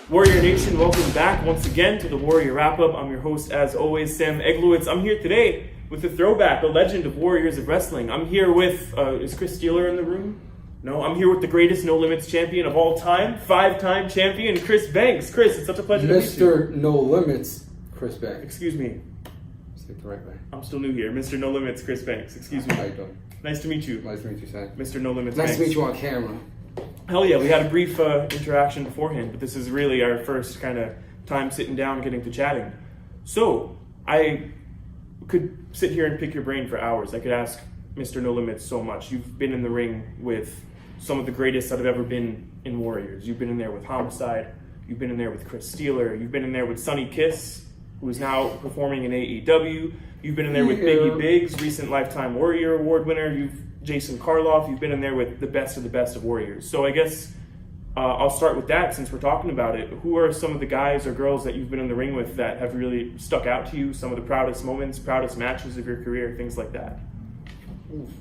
Warrior Nation, welcome back once again to the Warrior Wrap-Up. I'm your host, as always, Sam Eglowitz. I'm here today with a throwback, a legend of Warriors of Wrestling. I'm here with, is Chris Steeler in the room? No, I'm here with the greatest No Limits champion of all time, 5-time champion, Chris Banks. Chris, it's such a pleasure to meet you. Mr. No Limits, Chris Banks. Excuse me. Say it the right way. I'm still new here. Mr. No Limits, Chris Banks. Excuse me. How you doing? Nice to meet you. Nice to meet you, Sam. Mr. No Limits Nice Banks. to meet you on camera. Hell yeah, we had a brief interaction beforehand, but this is really our first kind of time sitting down and getting to chatting. So, I could sit here and pick your brain for hours. I could ask Mr. No Limits so much. You've been in the ring with some of the greatest that have ever been in Warriors. You've been in there with Homicide. You've been in there with Chris Steeler. You've been in there with Sonny Kiss, who is now performing in AEW. You've been in there with Biggie Biggs, recent Lifetime Warrior Award winner. You've Jason Karloff. You've been in there with the best of Warriors. So I guess I'll start with that since we're talking about it. Who are some of the guys or girls that you've been in the ring with that have really stuck out to you? Some of the proudest moments, proudest matches of your career, things like that.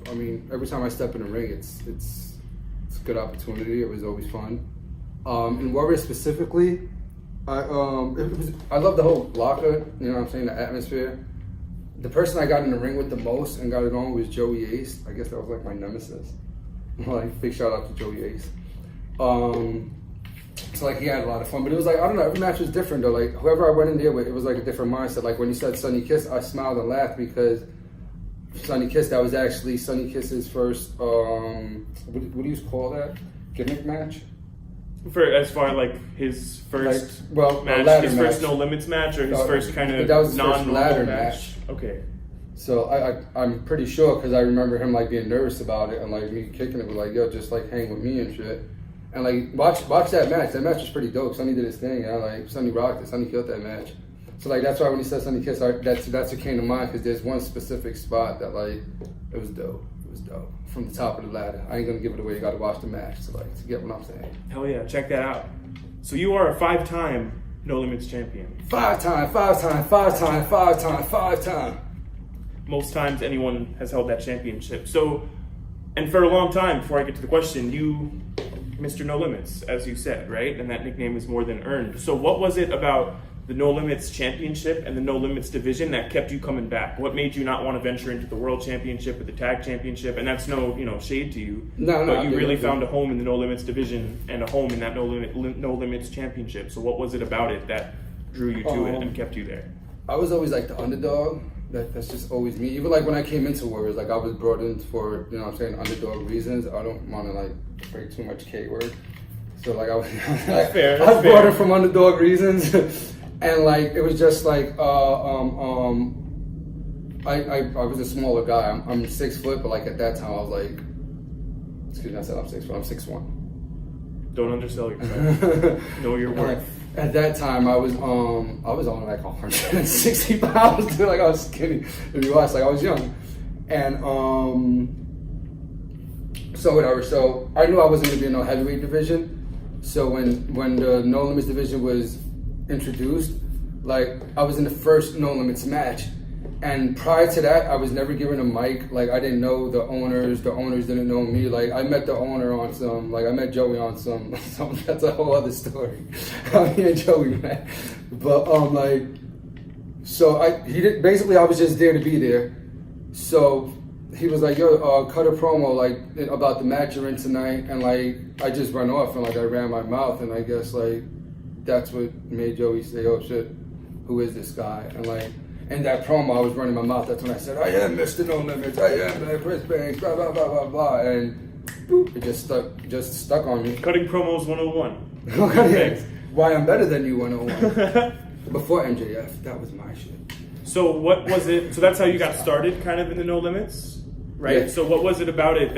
I mean, every time I step in the ring, it's a good opportunity. It was always fun. In Warriors specifically, I love the whole locker. You know what I'm saying? The atmosphere. The person I got in the ring with the most and got it on was Joey Ace. I guess that was like my nemesis. Like, big shout out to Joey Ace. So like he had a lot of fun, but it was like, I don't know, every match was different though. Like whoever I went in there with, it was like a different mindset. Like when you said Sonny Kiss, I smiled and laughed because Sonny Kiss, that was actually Sonny Kiss's first, what do you call that? Gimmick match? For as far like his first match, his first No Limits match, or his first kind of that was his non-ladder match. Okay. So I'm pretty sure because I remember him like being nervous about it and like me kicking it was like, yo, just like hang with me and shit. And like watch that match. That match was pretty dope. Sonny did his thing. And like Sonny rocked it. Sonny killed that match. So like that's why when he said Sonny Kiss, that's what came to mind because there's one specific spot that like it was dope. It was dope from the top of the ladder. I ain't gonna give it away. You got to watch the match to get what I'm saying. Hell yeah, check that out. So you are a 5-time No Limits champion. 5-time. Most times anyone has held that championship. So, and for a long time, before I get to the question, you, Mr. No Limits, as you said, right? And that nickname is more than earned. So what was it about the No Limits championship and the No Limits division that kept you coming back? What made you not want to venture into the world championship or the tag championship? And that's no, shade to you. But you really found a home in the No Limits division and a home in that No Limits championship. So what was it about it that drew you to it and kept you there? I was always like the underdog. That's just always me. Even like when I came into Warriors, like I was brought in for, underdog reasons. I don't want to like break too much K-word. So like I was, that's fair. I was brought in from underdog reasons. And like, it was just like, I was a smaller guy. I'm 6 foot, but like at that time I was like, excuse me, I said I'm 6 foot, I'm 6'1". Don't undersell yourself. Know your worth. At that time, I was on like 160 pounds. Dude, like I was skinny. If you watch, like I was young, and so whatever. So I knew I wasn't gonna be in no heavyweight division. So when the No Limits division was introduced, like I was in the first No Limits match, and prior to that, I was never given a mic. Like I didn't know the owners didn't know me. Like I met the owner on some, like I met Joey on some that's a whole other story. Me and Joey met, but like, so basically I was just there to be there. So he was like, yo, cut a promo like about the match you're in tonight, and like I just ran off and like I ran my mouth, and I guess like that's what made Joey say, oh shit, who is this guy? And like, in that promo, I was running my mouth. That's when I said, I am Mr. No Limits. I am Chris Banks, blah, blah, blah, blah, blah. And boop, it just stuck on me. Cutting promos 101. Yes. Why I'm better than you 101. Before MJF, that was my shit. So what was it? So that's how you got started kind of in the No Limits, right? Yeah. So what was it about it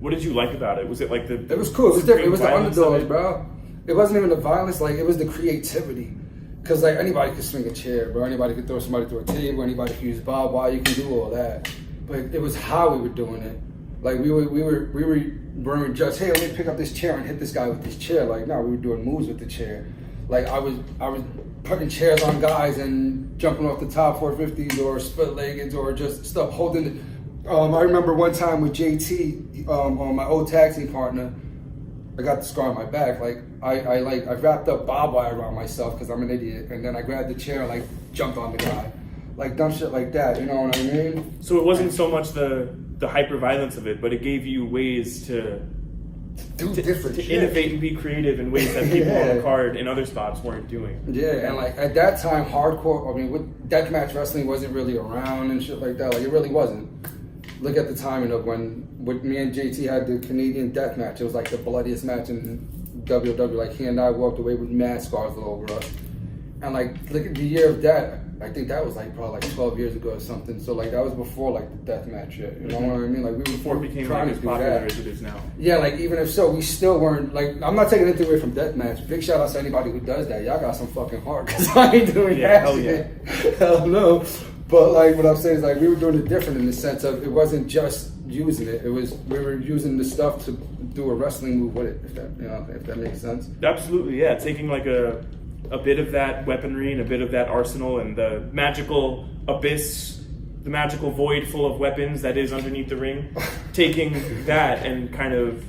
what did you like about it? Was it like the... It was cool. It was different. It was the underdogs, bro. It wasn't even the violence. Like, it was the creativity. Because, like, anybody could swing a chair, bro. Anybody could throw somebody through a table. Anybody could use barbed wire. You can do all that. But it was how we were doing it. Like, we weren't just, hey, let me pick up this chair and hit this guy with this chair. Like, no, we were doing moves with the chair. Like, I was putting chairs on guys and jumping off the top 450s or split-leggeds or just stuff holding it. I remember one time with JT, my old tag team partner, I got the scar on my back. Like I wrapped up barbed wire around myself because I'm an idiot, and then I grabbed the chair and like jumped on the guy, like dumb shit like that. You know what I mean? So it wasn't so much the hyper violence of it, but it gave you ways to do different shit. Innovate and be creative in ways that people on the card in other spots weren't doing. Yeah, and like at that time, hardcore. I mean, with deathmatch wrestling wasn't really around and shit like that. Like it really wasn't. Look at the timing of when me and JT had the Canadian deathmatch. It was like the bloodiest match in W.O.W. Like he and I walked away with mad scars all over us. And like look at the year of that. I think that was like probably like 12 years ago or something. So like that was before like the deathmatch shit. You know what I mean? Like we were before it became trying like as popular as it is now. Yeah, like even if so, we still weren't like. I'm not taking anything away from deathmatch. Big shout out to anybody who does that. Y'all got some fucking heart because I ain't doing that hell shit. Hell no. But like what I'm saying is like we were doing it different in the sense of it wasn't just using it. It was we were using the stuff to do a wrestling move with it. If that if that makes sense. Absolutely, yeah. Taking like a bit of that weaponry and a bit of that arsenal and the magical abyss, the magical void full of weapons that is underneath the ring, taking that and kind of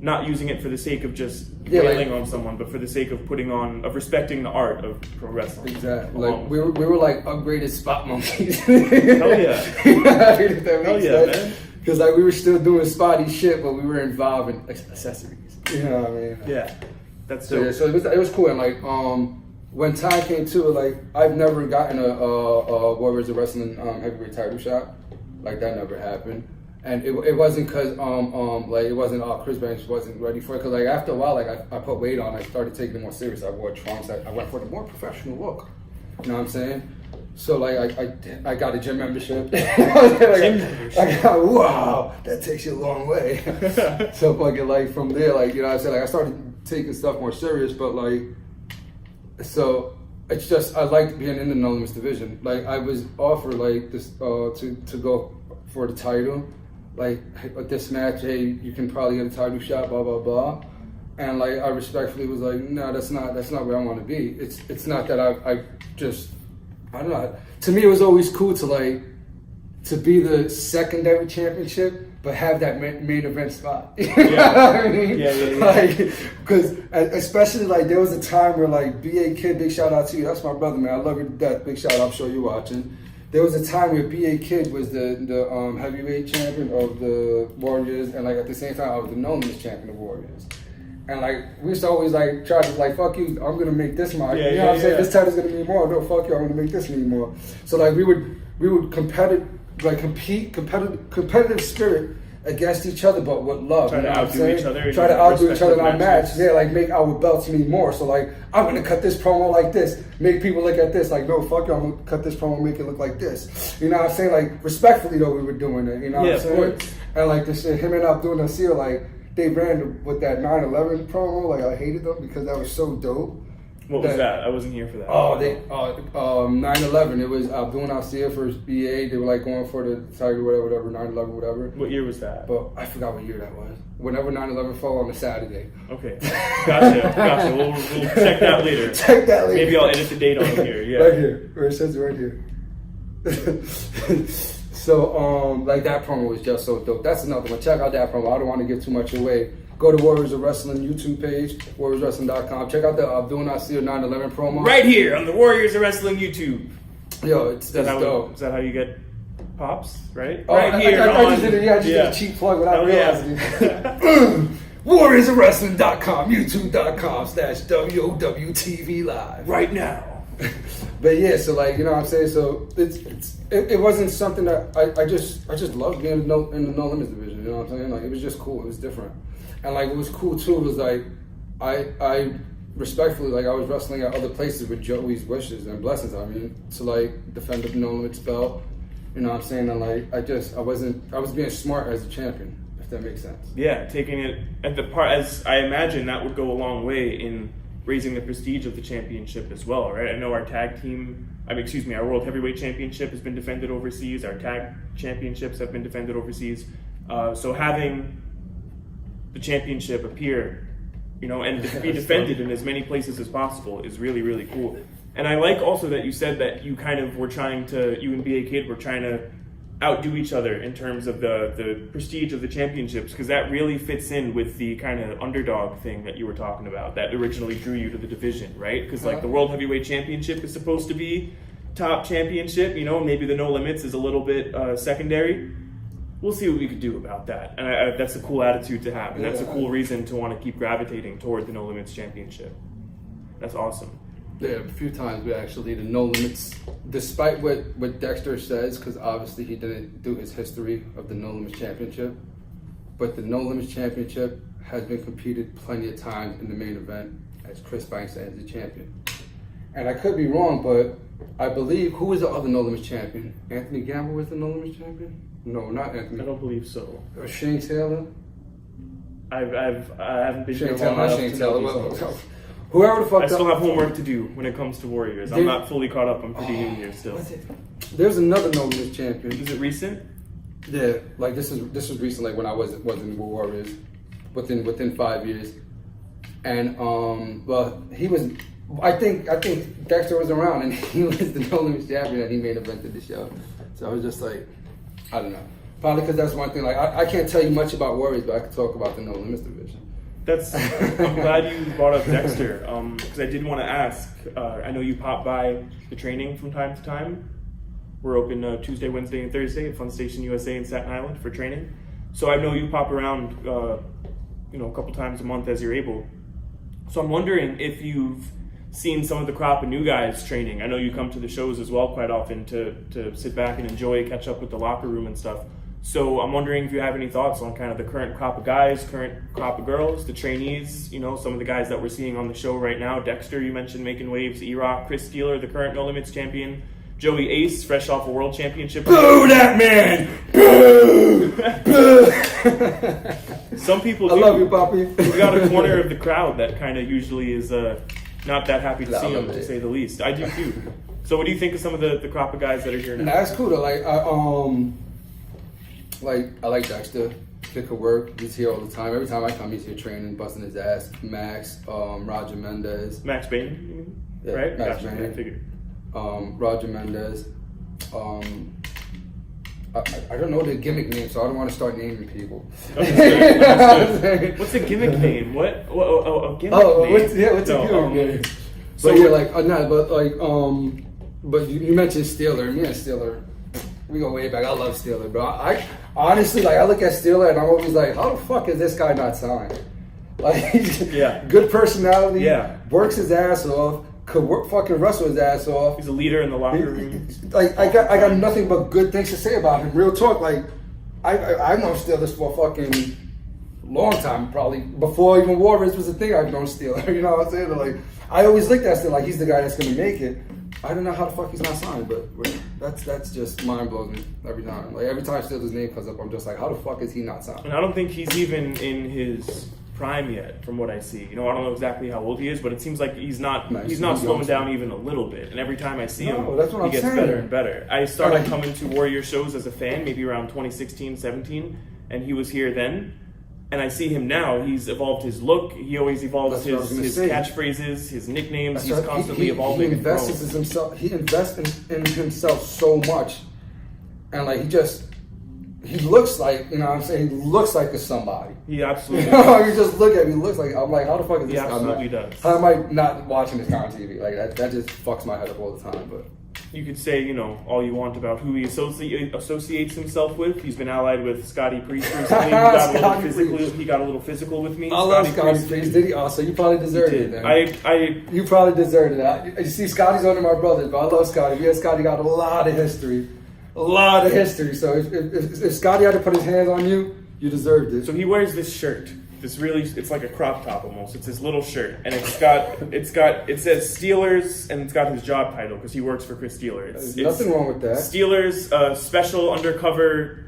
not using it for the sake of just wailing on someone, but for the sake of of respecting the art of pro wrestling. Exactly. Like we were like upgraded spot monkeys. Hell yeah. Hell yeah, man. Because like we were still doing spotty shit, but we were involved in accessories. You know what I mean? Yeah. That's so. Yeah, so it was cool, and like when time came to it, like I've never gotten a Warriors of Wrestling heavyweight title shot, like that never happened, and it wasn't because like it wasn't Chris Banks wasn't ready for it, because like after a while like I put weight on, I started taking it more serious. I wore trunks, I went for the more professional look. You know what I'm saying? So like I got a gym membership. I got wow, that takes you a long way. So fucking like from there, like you know what I'm saying, like I started taking stuff more serious, but like so it's just I liked being in the No Limits division. Like I was offered like this to go for the title, like at this match, hey, you can probably get a title shot, blah blah blah. And like I respectfully was like, no, that's not where I want to be. It's not that I don't know. To me, it was always cool to be the secondary championship, but have that main event spot. You know what I mean? Yeah. Like, because especially like there was a time where like B.A. Kid, big shout out to you. That's my brother, man. I love you to death. Big shout out. I'm sure you're watching. There was a time where B.A. Kid was the heavyweight champion of the Warriors, and like at the same time I was the No Limits champion of Warriors. And like we used to always like try to like fuck you, I'm gonna make this my you know what I'm saying? This title's gonna mean more. No, fuck you, I'm gonna make this mean more. So like we would competitive spirit against each other, but with love. Try to outdo each other. Try to outdo each other in our match. Yeah, like make our belts mean more. So like I'm gonna cut this promo like this, make people look at this like no, fuck you, I'm gonna cut this promo, make it look like this. You know what I'm saying? Like respectfully though, we were doing it. You know what I'm saying? And like this shit, him and Abdul Nasir, like they ran with that 9/11 promo. Like I hated them because that was so dope. What was that? I wasn't here for that. 9/11. It was Abdul Nasir versus BA. They were like going for the title, whatever. 9/11, whatever. What year was that? But I forgot what year that was. Whenever 9/11 fell on a Saturday. Okay, gotcha. We'll check that later. Check that later. Maybe I'll edit the date on here. Yeah, right here. Where it says right here. So like that promo was just so dope. That's another one. Check out that promo. I don't want to give too much away. Go to Warriors of Wrestling YouTube page, warriorswrestling.com. Check out the Abdul Nasir 9/11 promo. Right here on the Warriors of Wrestling YouTube. Yo, it's dope. Is that how you get pops? Right? Oh, right here. I just did a cheap plug without realizing it. warriorsofwrestling.com, youtube.com/WOWTV live. Right now. But yeah, so like you know what I'm saying. So it wasn't something that I just loved being in the No Limits division. You know what I'm saying? Like it was just cool. It was different, and like what was cool too was like I respectfully like I was wrestling at other places with Joey's wishes and blessings. I mean to like defend the No Limits belt. You know what I'm saying? And like I was being smart as a champion. If that makes sense. Yeah, taking it at the part as I imagine that would go a long way in raising the prestige of the championship as well, right? I know our our World Heavyweight Championship has been defended overseas. Our tag championships have been defended overseas. So having the championship appear, you know, and be defended in as many places as possible is really, really cool. And I like also that you said that you kind of were you and B.A. Kid were trying to outdo each other in terms of the prestige of the championships, because that really fits in with the kind of underdog thing that you were talking about that originally drew you to the division, right? Because like the World Heavyweight Championship is supposed to be top championship, you know, maybe the No Limits is a little bit secondary. We'll see what we could do about that, and that's a cool attitude to have, and that's a cool reason to want to keep gravitating toward the No Limits Championship. That's awesome. Yeah, a few times we actually, the No Limits, despite what Dexter says, because obviously he didn't do his history of the No Limits Championship, but the No Limits Championship has been competed plenty of times in the main event as Chris Banks as the champion. And I could be wrong, but I believe, who was the other No Limits champion? Anthony Gamble was the No Limits champion? No, not Anthony. I don't believe so. Shane Taylor? I haven't been Shane here long Taylor, not enough Shane to know Taylor. these names. Whoever the fuck. I still have homework to do when it comes to Warriors. I'm not fully caught up. I'm pretty new here still. There's another No Limits champion. Is it recent? Yeah, like this was recent, like when I wasn't with Warriors, within 5 years, and well, he was. I think Dexter was around, and he was the No Limits champion, and he main evented the show. So I was just like, I don't know. Probably because that's one thing. Like I can't tell you much about Warriors, but I can talk about the No Limits division. I'm glad you brought up Dexter, because I did want to ask. I know you pop by the training from time to time. We're open Tuesday, Wednesday, and Thursday at Fun Station USA in Staten Island for training. So I know you pop around, a couple times a month as you're able. So I'm wondering if you've seen some of the crop of new guys training. I know you come to the shows as well quite often to sit back and enjoy, catch up with the locker room and stuff. So I'm wondering if you have any thoughts on kind of the current crop of guys, current crop of girls, the trainees, some of the guys that we're seeing on the show right now. Dexter, you mentioned making waves, E-Rock, Chris Steeler, the current No Limits champion, Joey Ace, fresh off a world championship. Boo that man! Boo! Boo! Some people I love you, Poppy. We got a corner of the crowd that kind of usually is not that happy to see him, to say the least. I do too. So what do you think of some of the crop of guys that are here now? Nah, that's cool though. I like Dexter. Pick a work. He's here all the time. Every time I come, he's here training, busting his ass. Max, Roger Mendez. Max Bain, you mean? Yeah, right? Max Gotcha, Bain. I figured. Roger Mendez. I don't know the gimmick name, so I don't want to start naming people. Understood. What's a gimmick name? What? A gimmick name? What's a gimmick name? But yeah, but you mentioned Steeler. Me and Steeler, we go way back. I love Steeler, bro. I honestly, I look at Steeler and I'm always like, how the fuck is this guy not signed? Like, good personality, works his ass off, could fucking wrestle his ass off. He's a leader in the locker room. Like, I got nothing but good things to say about him. Real talk, like, I've known Steelers for a fucking long time, probably before even Warriors was a thing. I've known Steeler. You know what I'm saying? Like, I always looked at Steeler like he's the guy that's gonna make it. I don't know how the fuck he's not signed, but that's just mind blows me every time. Like every time Steeler's name comes up, I'm just like, how the fuck is he not signed? And I don't think he's even in his prime yet, from what I see. I don't know exactly how old he is, but it seems like he's not slowing down even a little bit. And every time I see him, he gets better and better. I started coming to Warrior shows as a fan maybe around 2016, 17, and he was here then. And I see him now. He's evolved his look. He always evolves his catchphrases, his nicknames. He's constantly evolving. He invests in himself so much, and like he looks like, you know what I'm saying, he looks like a somebody. He absolutely does. You just look at him, he looks like, I'm like, how the fuck is this guy? He absolutely does. How am I not watching this guy on TV? Like that just fucks my head up all the time. But you could say, all you want about who he associates himself with. He's been allied with Scotty Priest recently. He got a little physical with me. I love Scotty Priest. Did he? Oh, so you probably deserved it then. You probably deserved it. You see, Scotty's one of my brothers, but I love Scotty. Me and Scotty got a lot of history. So if Scotty had to put his hands on you, you deserved it. So he wears this shirt. It's like a crop top almost. It's his little shirt, and it says Steelers, and it's got his job title because he works for Chris Steeler. There's nothing wrong with that. Steelers, special undercover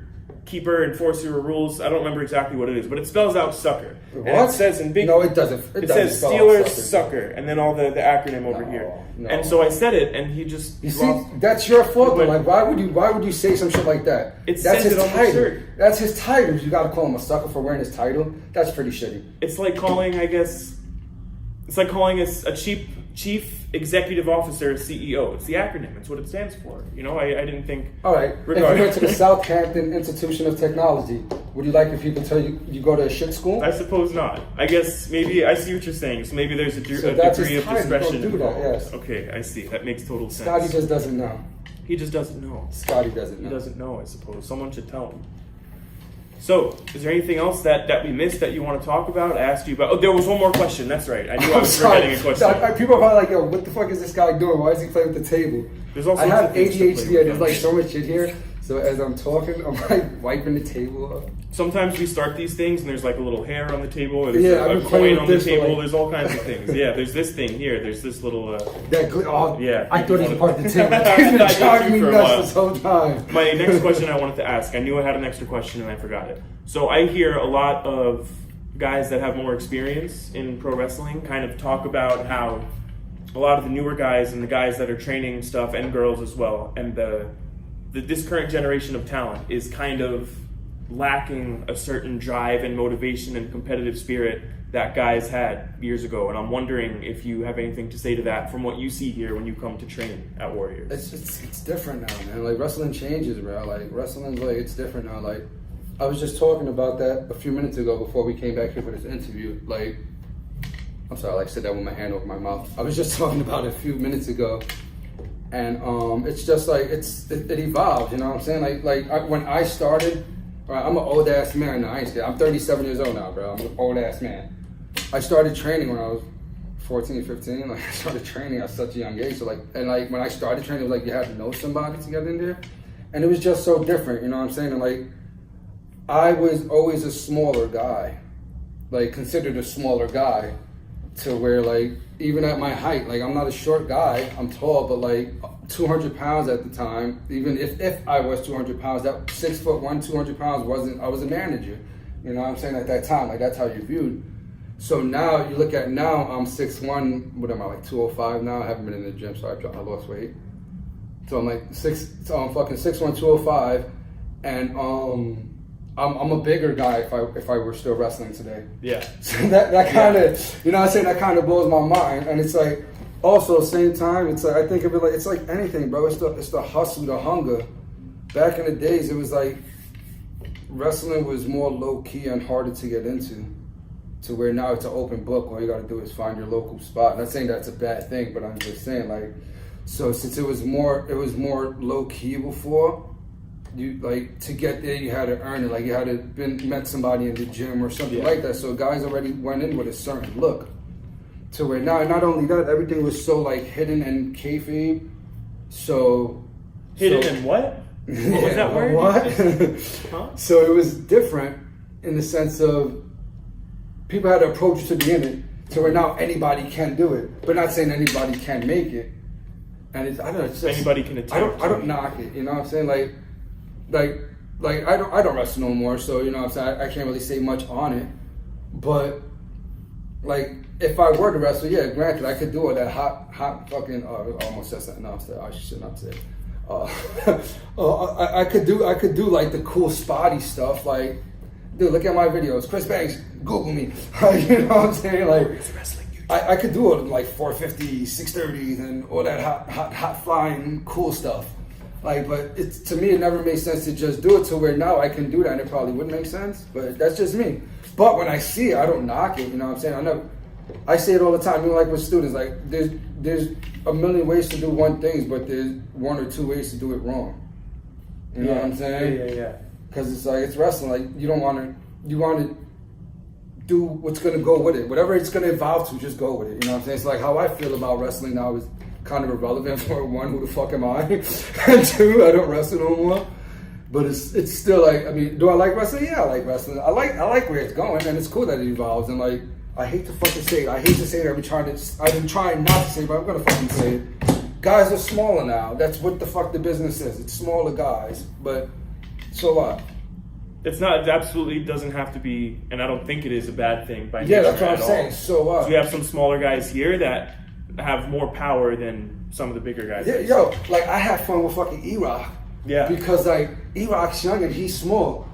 keeper, enforcer of rules. I don't remember exactly what it is, but it spells out sucker. What? And it says in big. No, it doesn't. It says Steelers sucker, and then all the acronym over here. No. And so I said it, and he just. You see, that's your fault. But like, why would you say some shit like that? It says it on the shirt. That's his title. You got to call him a sucker for wearing his title. That's pretty shitty. It's like calling, I guess. It's like calling us a cheap Chief Executive Officer, CEO. It's the acronym. It's what it stands for. You know, I didn't think. All right. If you went to the Southampton Institution of Technology, would you like if people tell you you go to a shit school? I suppose not. I guess maybe I see what you're saying. So maybe there's a degree of discretion do involved. that, yes. Okay, I see. That makes total sense. Scotty just doesn't know. He just doesn't know. Scotty doesn't know. He doesn't know, I suppose. Someone should tell him. So, is there anything else that we missed that you want to talk about? I asked you about. Oh, there was one more question. That's right. I knew I was forgetting a question. People are probably like, yo, what the fuck is this guy doing? Why is he playing with the table? There's all I sorts have of things to play ADHD with. and there's like so much shit here. So as I'm talking, I'm like wiping the table up. Sometimes we start these things and there's like a little hair on the table, or there's Yeah, I've a been playing coin on with the this for, table. like- There's all kinds of things. Yeah, there's this thing here. There's this little. Yeah. I thought he was a part of the table. I He's been thought you charging me for a nuts while. this whole time. My next question I wanted to ask. I knew I had an extra question and I forgot it. So I hear a lot of guys that have more experience in pro wrestling kind of talk about how a lot of the newer guys and the guys that are training stuff, and girls as well, and this current generation of talent is kind of lacking a certain drive and motivation and competitive spirit that guys had years ago. And I'm wondering if you have anything to say to that from what you see here when you come to train at Warriors. It's different now, man. Like wrestling changes, bro. Like wrestling's like it's different now. Like I was just talking about that a few minutes ago before we came back here for this interview. Like I'm sorry, like I said that with my hand over my mouth. I was just talking about it a few minutes ago. And it's just like it evolved, you know what I'm saying? When I started, right, I'm an old ass man now. I ain't scared. I'm 37 years old now, bro. I'm an old ass man. I started training when I was 14, 15. Like I started training at such a young age. So when I started training, it was like you had to know somebody to get in there, and it was just so different, you know what I'm saying? And like I was always a smaller guy, like considered a smaller guy, to where like even at my height, like I'm not a short guy, I'm tall, but like 200 pounds at the time, even if I was 200 pounds, that 6'1", 200 pounds I was a manager, you know what I'm saying, at that time, like that's how you viewed. So now, you look at now, I'm 6'1", what am I, like 205 now? I haven't been in the gym, so I lost weight. So I'm like I'm fucking 6'1", 205, and I'm a bigger guy if I were still wrestling today. Yeah. So that kind of, you know what I'm saying, that kind of blows my mind. And it's like, also same time, it's like, I think of it like, it's like anything, bro. It's the hustle, the hunger. Back in the days, it was like, wrestling was more low key and harder to get into. To where now it's an open book. All you gotta do is find your local spot. I'm not saying that's a bad thing, but I'm just saying like, so since it was more low key before, you like to get there you had to earn it, like you had to met somebody in the gym or something like that. So guys already went in with a certain look. To where now, not only that, everything was so like hidden and kayfabe. Hidden and what? What was that word? What? Huh? So it was different in the sense of people had to approach to be in it, to where now anybody can do it, but not saying anybody can make it. And I don't know, it's just, Anybody can attempt. I don't knock it, you know what I'm saying? Like I don't wrestle no more, so you know what I'm saying, I can't really say much on it. But like if I were to wrestle, yeah, granted I could do all that hot fucking I almost said something else that I should not say. I could do like the cool spotty stuff, like dude, look at my videos. Chris Banks, Google me. You know what I'm saying? Like I could do it like 450, 630s and all that hot flying cool stuff. Like, but to me, it never made sense to just do it to where now I can do that and it probably wouldn't make sense. But that's just me. But when I see it, I don't knock it. You know what I'm saying? I say it all the time. You know, like with students, like there's a million ways to do one thing, but there's one or two ways to do it wrong. You know what I'm saying? Yeah. Because it's like it's wrestling. Like you want to do what's gonna go with it. Whatever it's gonna evolve to, just go with it. You know what I'm saying? It's like how I feel about wrestling now is kind of irrelevant. For one, who the fuck am I? And two, I don't wrestle no more. But it's still like, I mean, do I like wrestling? Yeah, I like wrestling. I like where it's going, and it's cool that it evolves. And like, I hate to fucking say it. I hate to say it. I've been trying not to say it, but I'm gonna fucking say it. Guys are smaller now. That's what the fuck the business is. It's smaller guys, but so what? It's not. It absolutely doesn't have to be, and I don't think it is a bad thing by Yeah, nature that's what I'm at all. saying. So what? So we have some smaller guys here that have more power than some of the bigger guys. Yeah, yo, like I had fun with fucking E-Rock. Yeah. Because like E-Rock's young and he's small.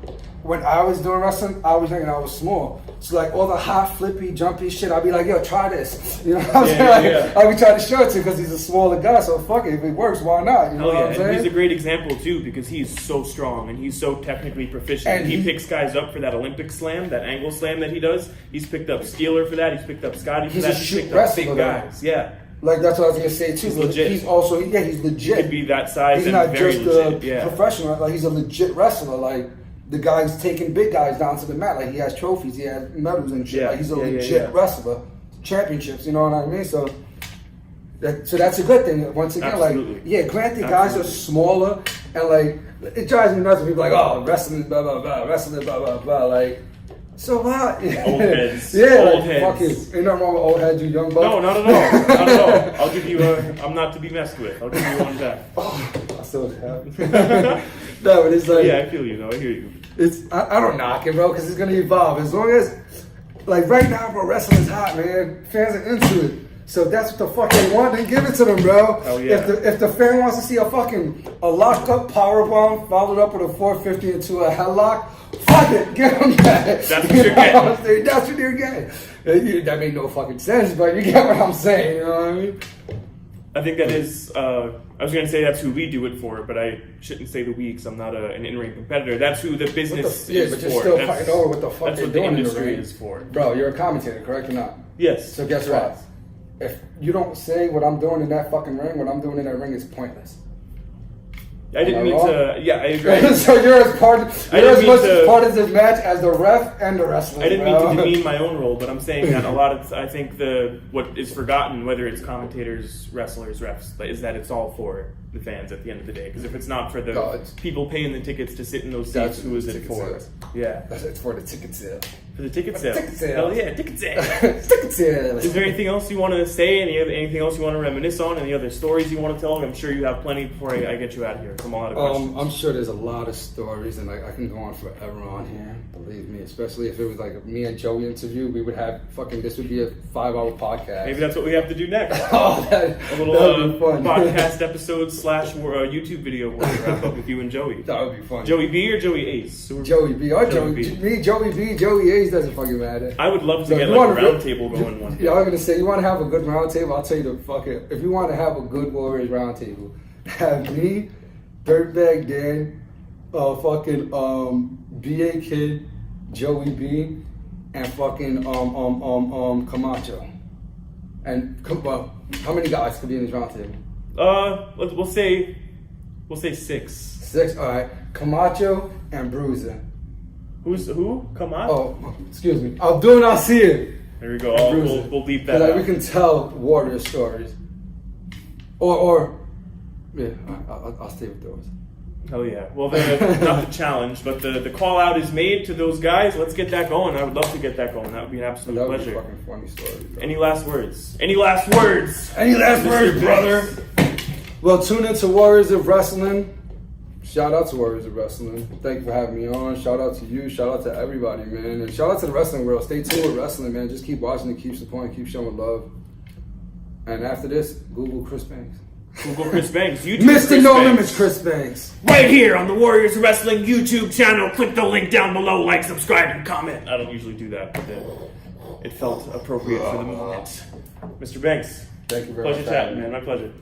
when I was doing wrestling, I was thinking I was small. So like all the hot, flippy, jumpy shit, I'd be like, yo, try this. You know what I'm saying? I'd be trying to show it to because he's a smaller guy. So fuck it, if it works, why not? You know what I'm saying? And he's a great example too because he's so strong and he's so technically proficient. And he picks guys up for that Olympic slam, that angle slam that he does. He's picked up Steeler for that. He's picked up Scotty for that. He's picked up big guys. Yeah. Like that's what I was gonna say too. He's legit. He's also he's legit. He could be that size. He's and not very just legit. a professional. Like he's a legit wrestler. Like the guy's taking big guys down to the mat. Like he has trophies. He has medals and shit. Like he's a legit wrestler. Championships. You know what I mean? So that's a good thing. Once again, Absolutely. Granted, guys are smaller and like it drives me nuts when people are like, oh, wrestling, blah blah blah, wrestling, blah blah blah, like. So what? Old heads. Old heads. Fuck it. Ain't nothing wrong with old heads, you young bucks. No, not at all. Not at all. I'll give you I'm not to be messed with. I'll give you one back. I still have. No, but it's like. Yeah, I feel you, though. I hear you. I don't knock it, bro, because it's going to evolve. As long as, like, right now, bro, wrestling's hot, man. Fans are into it. So if that's what the fuck they want, then give it to them, bro. Oh, yeah. If the fan wants to see a lock-up powerbomb followed up with a 450 into a headlock, fuck it, get them that. That's what you're getting. That's what you're getting. That made no fucking sense, but you get what I'm saying, you know what I mean? I think that is, I was going to say that's who we do it for, but I shouldn't say the we because I'm not an in-ring competitor. That's who the business is but for. you're still fighting over what the fuck that's they're what the doing industry in the ring. is for. Bro, you're a commentator, correct or not? Yes. So guess what? If you don't say what I'm doing in that fucking ring, what I'm doing in that ring is pointless. I didn't mean to. Yeah, I agree. So you're as part of the match as the ref and the wrestler. I didn't mean to demean my own role, but I'm saying that a lot of I think what is forgotten, whether it's commentators, wrestlers, refs, is that it's all for the fans at the end of the day. Because if it's not for the people paying the tickets to sit in those seats, who is it for? Sales. Yeah, it's for the ticket sale. For the ticket sale. Ticket sale. Hell yeah, ticket sale. Ticket sale. Is there anything else you want to say? Anything else you want to reminisce on? Any other stories you want to tell? I'm sure you have plenty before I get you out of here. From a lot of questions. I'm sure there's a lot of stories, and I can go on forever on here. Believe me, especially if it was like a me and Joey interview, we would have this would be a 5-hour podcast. Maybe that's what we have to do next. A little podcast episode / YouTube video where we wrap up with you and Joey. That would be fun. Joey B or Joey Ace? Joey B. Or Joey B. Me, Joey B, Joey Ace doesn't fucking matter. I would love to get like a round table going one day. Yeah, I was gonna say, you want to have a good round table? I'll tell you the fucking. If you want to have a good Warriors round table, have me, Dirtbag Dan, fucking BA Kid, Joey B, and fucking Camacho. And how many guys could be in this round table? We'll say 6. 6. All right, Camacho and Bruiser. Who? Camacho? Oh, excuse me. Abdul Nasir. There we go. We'll beep that. Like we can tell Warrior stories. Or yeah, I'll stay with those. Hell yeah. Well, then, not the challenge, but the call out is made to those guys. Let's get that going. I would love to get that going. That would be an absolute pleasure. Be a fucking funny story. Bro. Any last words? Any last words? Any last words, brother? Well, tune into Warriors of Wrestling. Shout out to Warriors of Wrestling. Thank you for having me on. Shout out to you. Shout out to everybody, man. And shout out to the wrestling world. Stay tuned with wrestling, man. Just keep watching it, keep supporting, keep showing love. And after this, Google Chris Banks. Google Chris Banks. YouTube Mr. No Limits Chris Banks. Right here on the Warriors Wrestling YouTube channel. Click the link down below. Like, subscribe, and comment. I don't usually do that, but it felt appropriate for the moment. Mr. Banks. Thank you very much. Pleasure chatting, man. My pleasure.